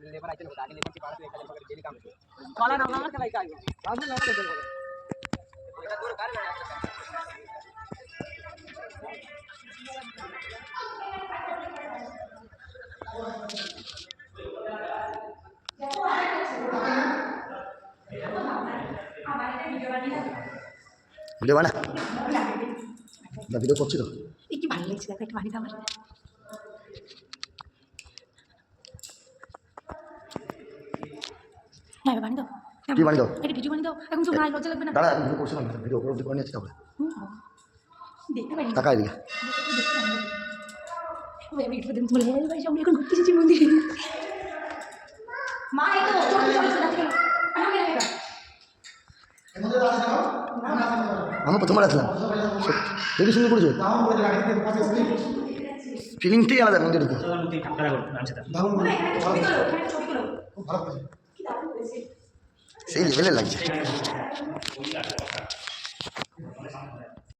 labour item होता है labour की 12 से 1000 रुपए डेली काम है वाला ना वाला के भाई का बाद में लगा दे এটা দূর কার না ভিডিও বানা না ভিডিও করছি তো কি ভালো লাগছে দেখো একটু বাড়ি দাও না বাড়ি দাও কি বানি দাও একটা ভিডিও বানিয়ে দাও এখন তো নাই লজ্জা লাগবে না দাঁড়া ভিডিও করছিলাম ভিডিও করে করে নিয়েছি তাহলে দেখতে পারি টাকা এদিকে আমি একটু দিন চলে যাই ভাই সামনে এখন ঘুরতে এসেছি মন্দিরে মা এই তো চল চল চল যাচ্ছে আমি না আমি প্রথমবার আসলাম দেখি সুন্দর করেছো ফিলিংটাই আলাদা মন্দির ঢুকে সেই লেভেলের লাগছে